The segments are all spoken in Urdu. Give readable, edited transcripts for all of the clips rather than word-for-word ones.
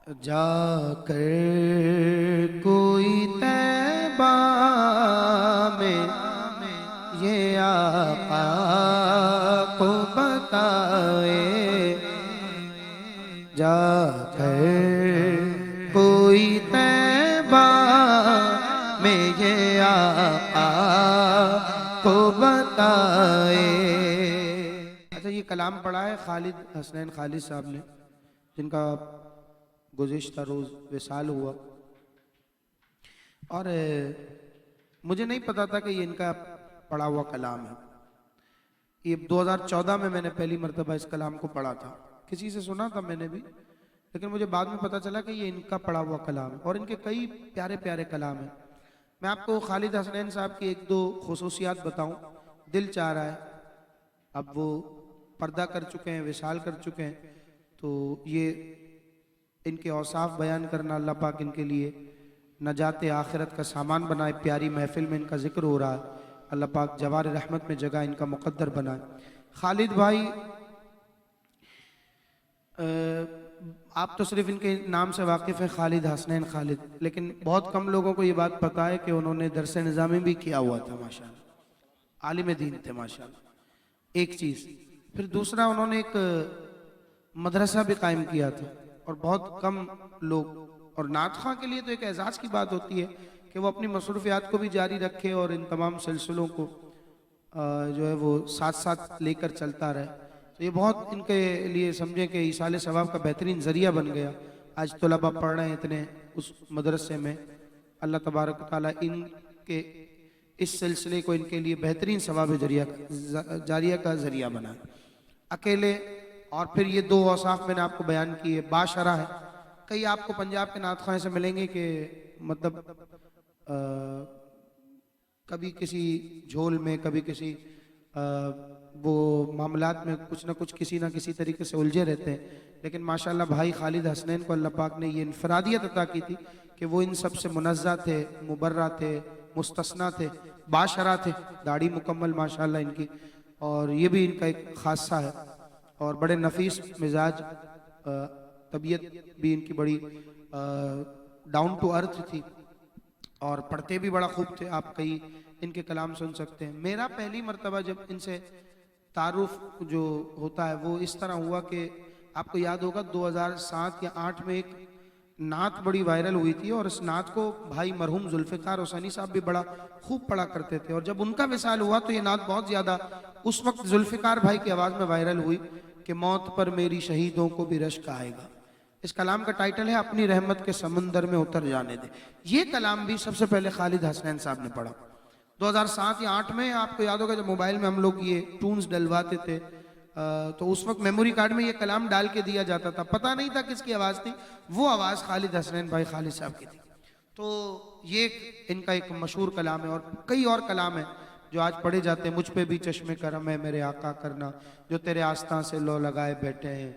جا کر کوئی طیبہ میں یہ آقا کو بتائے، جا کر کوئی طیبہ میں یہ آقا کو بتائے۔ اچھا، یہ کلام پڑھا ہے خالد حسنین خالد صاحب نے، جن کا گزشتہ روز وصال ہوا، اور مجھے نہیں پتا تھا کہ یہ ان کا پڑھا ہوا کلام ہے۔ یہ 2014 میں نے پہلی مرتبہ اس کلام کو پڑھا تھا، کسی سے سنا تھا میں نے بھی، لیکن مجھے بعد میں پتا چلا کہ یہ ان کا پڑھا ہوا کلام ہے، اور ان کے کئی پیارے پیارے کلام ہیں۔ میں آپ کو خالد حسنین صاحب کی ایک دو خصوصیات بتاؤں، دل چاہ رہا ہے۔ اب وہ پردہ کر چکے ہیں، وصال کر چکے ہیں، تو یہ ان کے اوصاف بیان کرنا اللہ پاک ان کے لیے نجات آخرت کا سامان بنائے۔ پیاری محفل میں ان کا ذکر ہو رہا ہے، اللہ پاک جوار رحمت میں جگہ ان کا مقدر بنائے۔ خالد بھائی، آپ تو صرف ان کے نام سے واقف ہیں، خالد حسنین خالد، لیکن بہت کم لوگوں کو یہ بات پتا ہے کہ انہوں نے درس نظامی بھی کیا ہوا تھا، ماشاءاللہ عالم دین تھے ماشاءاللہ، ایک چیز۔ پھر دوسرا، انہوں نے ایک مدرسہ بھی قائم کیا تھا، اور بہت کم لوگ، اور نعت خواں کے لیے تو ایک اعزاز کی بات ہوتی ہے کہ وہ اپنی مصروفیات کو بھی جاری رکھے اور ان تمام سلسلوں کو جو ہے وہ ساتھ ساتھ لے کر چلتا رہے۔ تو یہ بہت ان کے لیے سمجھیں کہ ایصال ثواب کا بہترین ذریعہ بن گیا۔ آج طلباء پڑھ رہے ہیں اتنے اس مدرسے میں، اللہ تبارک و تعالیٰ ان کے اس سلسلے کو ان کے لیے بہترین ثواب جاریہ کا ذریعہ بنا۔ اکیلے، اور پھر یہ دو اوصاف میں نے آپ کو بیان کیے، باشرح ہے۔ کئی آپ کو پنجاب کے نعت خواں سے ملیں گے کہ مطلب کبھی کسی جھول میں، کبھی کسی وہ معاملات میں کچھ نہ کچھ کسی نہ کسی طریقے سے الجھے رہتے ہیں، لیکن ماشاءاللہ بھائی خالد حسنین کو اللہ پاک نے یہ انفرادیت عطا کی تھی کہ وہ ان سب سے منزہ تھے، مبرہ تھے، مستثنیٰ تھے، باشرح تھے، داڑھی مکمل ماشاءاللہ ان کی، اور یہ بھی ان کا ایک خاصہ ہے، اور بڑے نفیس مزاج، طبیعت بھی ان کی بڑی ڈاؤن ٹو ارتھ تھی، اور پڑھتے بھی بڑا خوب تھے۔ آپ کئی ان کے کلام سن سکتے ہیں۔ میرا پہلی مرتبہ جب ان سے تعارف جو ہوتا ہے وہ اس طرح ہوا کہ آپ کو یاد ہوگا 2007 یا 2008 میں ایک نعت بڑی وائرل ہوئی تھی، اور اس نعت کو بھائی مرحوم ذوالفقار حسینی صاحب بھی بڑا خوب پڑھا کرتے تھے، اور جب ان کا وصال ہوا تو یہ نعت بہت زیادہ اس وقت ذوالفقار بھائی کی آواز میں وائرل ہوئی کہ موت پر میری شہیدوں کو بھی رشک آئے گا۔ اس کلام کا ٹائٹل ہے اپنی رحمت کے سمندر میں اتر جانے دے۔ یہ کلام بھی سب سے پہلے خالد حسنین صاحب نے پڑھا 2007 یا 2008 میں۔ آپ کو یاد ہوگا جب موبائل میں ہم لوگ یہ ٹونز ڈلواتے تھے تو اس وقت میموری کارڈ میں یہ کلام ڈال کے دیا جاتا تھا، پتہ نہیں تھا کس کی آواز تھی، وہ آواز خالد حسنین بھائی خالد صاحب کی تھی۔ تو یہ ان کا ایک مشہور کلام ہے، اور کئی اور کلام ہیں جو آج پڑھے جاتے ہیں۔ مجھ پہ بھی چشم کرم ہے میرے آقا کرنا، جو تیرے آستان سے لو لگائے بیٹھے ہیں،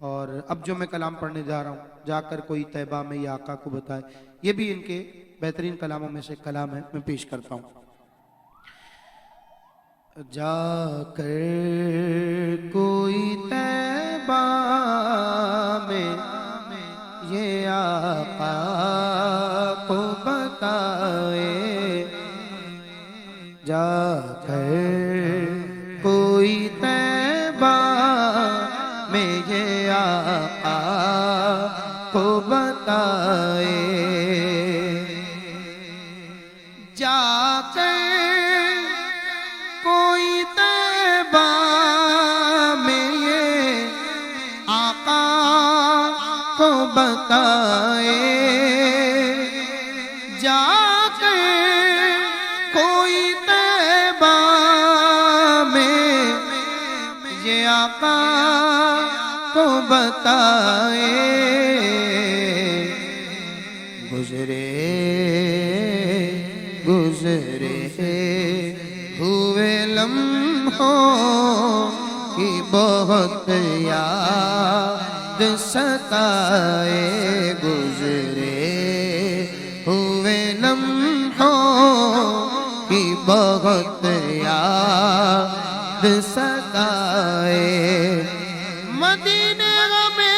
اور اب جو میں کلام پڑھنے جا رہا ہوں، جا کر کوئی طیبہ میں یہ آقا کو بتائے، یہ بھی ان کے بہترین کلاموں میں سے کلام ہے، میں پیش کرتا ہوں۔ جا کر کوئی طیبہ میں یہ آقا کو بتائے، جا کر کوئی طیبہ میں یہ آقا کو بتائے، جا کر کوئی طیبہ میں یہ آقا کو بتائے، جا کر کوئی طیبہ میں یہ آقا کو بتائے، گزرے گزرے ہوئے لمحوں کی بہت یاد ستائے، گزرے ہوئے لمحوں کی بہت یاد ستائے، مدینے میں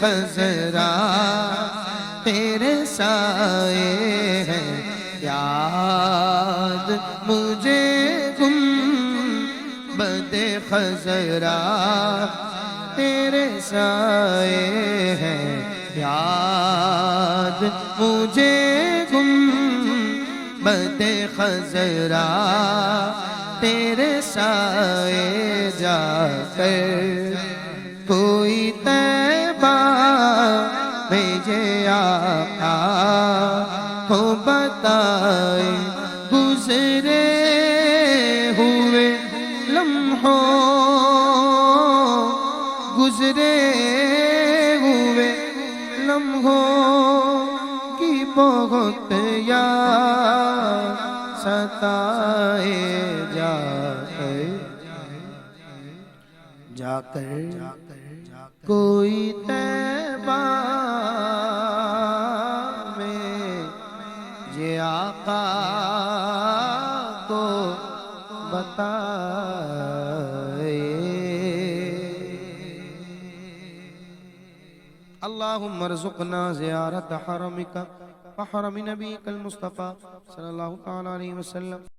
خضرا تیرے سائے ہیں، یاد مجھے گنبد خضرا تیرے سائے ہیں، یاد مجھے گنبد خضرا تیرے سائے جا کر کوئی طیبہ بھیجے آقا کو بتائے گزرے ہوئے لمحوں، گزرے ہوئے لمحوں کی بہت یاد ستائے جا کر کوئی طیبہ میں یہ آقا کو بتائے۔ اللہم ارزقنا زیارت حرمک وحرم نبیک المصطفیٰ صلی اللہ تعالی علیہ وسلم۔